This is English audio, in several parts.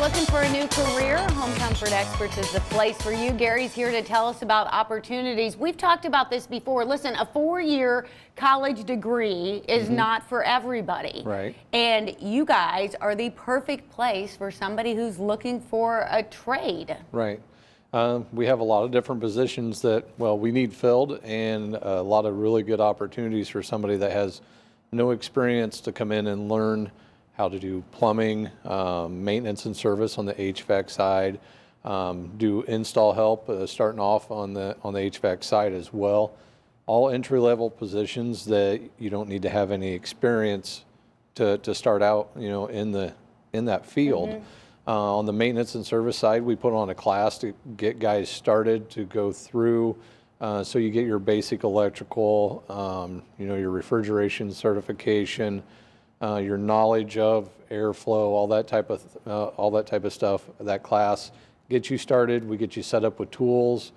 looking for a new career? Home Comfort Experts is the place for you. Gary's here to tell us about opportunities. We've talked about this before. Listen, a 4-year college degree is not for everybody. Right. And you guys are the perfect place for somebody who's looking for a trade. Right. We have a lot of different positions that, well, we need filled, and a lot of really good opportunities for somebody that has no experience to come in and learn how to do plumbing, maintenance and service on the HVAC side, do install help starting off on the HVAC side as well. All entry-level positions that you don't need to have any experience to start out, you know, in that field. On the maintenance and service side, we put on a class to get guys started to go through, so you get your basic electrical, you know, your refrigeration certification, your knowledge of airflow, all that type of stuff. That class gets you started. We get you set up with tools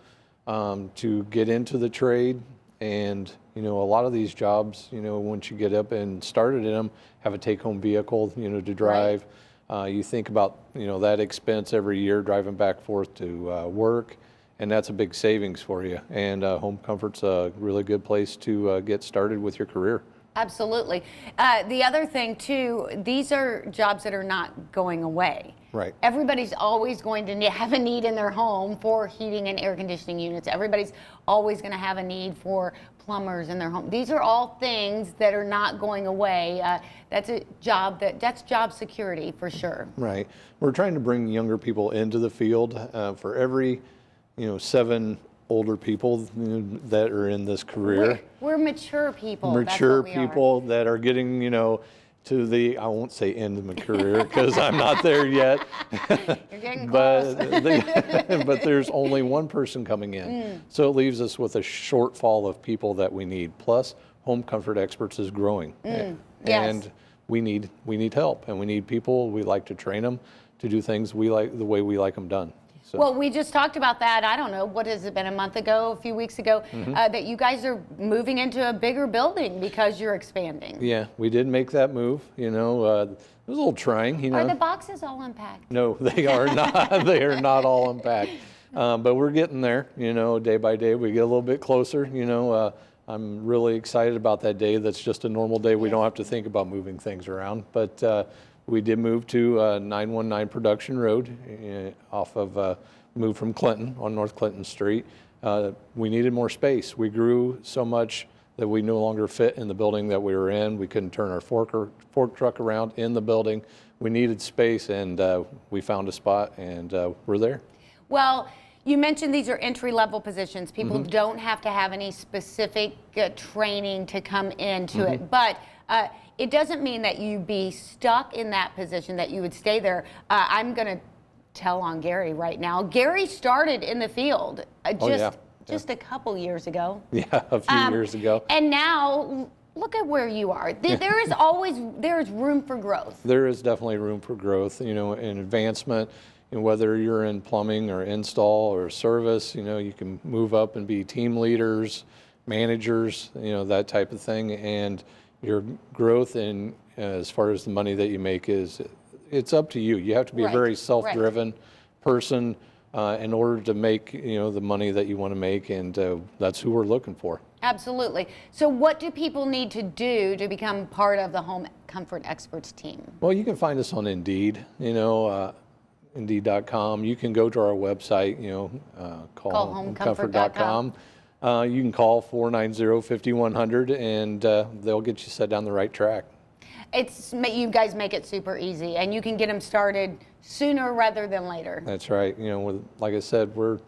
to get into the trade. And you know, a lot of these jobs, you know, once you get up and started in them, have a take-home vehicle, you know, to drive. Right. You think about, you know, that expense every year driving back and forth to work, and that's a big savings for you. And Home Comfort's a really good place to get started with your career. Absolutely. The other thing too, these are jobs that are not going away. Right. Everybody's always going to have a need in their home for heating and air conditioning units. Everybody's always going to have a need for plumbers in their home. These are all things that are not going away. That's a job that's job security for sure. Right. We're trying to bring younger people into the field. For every, you know, 7 older people, you know, that are in this career. We're mature people. Mature people that are getting, you know, to the, I won't say end of my career because I'm not there yet. You're getting close. But there's only one person coming in. So it leaves us with a shortfall of people that we need. Plus, Home Comfort Experts is growing. Yes. And we need help, and we need people. We like to train them to do things we like, the way we like them done. So. Well, we just talked about that, I don't know, what has it been, a month ago, a few weeks ago, that you guys are moving into a bigger building because you're expanding. Yeah, we did make that move, you know. It was a little trying, you know. Are the boxes all unpacked? No, they are not. They are not all unpacked. But we're getting there, you know, day by day. We get a little bit closer, you know. I'm really excited about that day. That's just a normal day. We don't have to think about moving things around. But we did move to 919 Production Road off of, moved from Clinton on North Clinton Street. We needed more space. We grew so much that we no longer fit in the building that we were in. We couldn't turn our fork truck around in the building. We needed space, and we found a spot, and we're there. Well, you mentioned these are entry-level positions. People don't have to have any specific training to come into it, but it doesn't mean that you be stuck in that position, that you would stay there. I'm going to tell on Gary right now. Gary started in the field just a couple years ago. Yeah, a few years ago. And now look at where you are. There's room for growth. There is definitely room for growth, you know, and advancement. And whether you're in plumbing or install or service, you know, you can move up and be team leaders, managers, you know, that type of thing. And your growth in as far as the money that you make it's up to you. You have to be a very self-driven person in order to make, you know, the money that you want to make, and that's who we're looking for. Absolutely. So what do people need to do to become part of the Home Comfort Experts team? Well, you can find us on Indeed, you know, Indeed.com. You can go to our website, you know, call homecomfort.com. You can call 490-5100, and they'll get you set down the right track. You guys make it super easy, and you can get them started sooner rather than later. That's right. You know, like I said, we're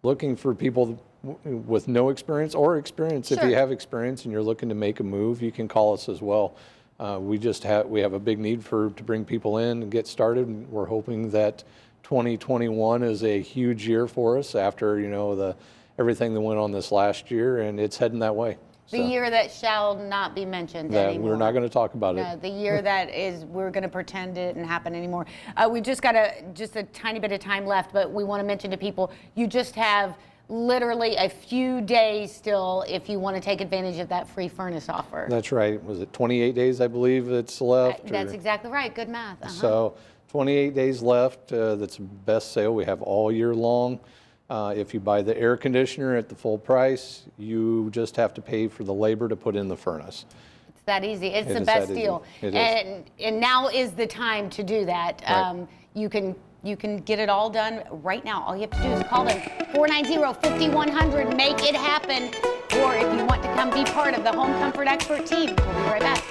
looking for people with no experience or experience. Sure. If you have experience and you're looking to make a move, you can call us as well. We have a big need to bring people in and get started. And we're hoping that 2021 is a huge year for us after, you know, everything that went on this last year, and it's heading that way. The year that shall not be mentioned anymore. We're not going to talk about it. The year that we're going to pretend it didn't happen anymore. We just got a tiny bit of time left, but we want to mention to people, you just have literally a few days still if you want to take advantage of that free furnace offer. That's right. Was it 28 days, I believe, it's left? That's exactly right. Good math. So 28 days left. That's the best sale we have all year long. If you buy the air conditioner at the full price, you just have to pay for the labor to put in the furnace. It's that easy. It's It the is best that easy. deal. It is. And now is the time to do that. Right. You can get it all done right now. All you have to do is call them 490-5100, make it happen. Or if you want to come be part of the Home Comfort Expert team, we'll be right back.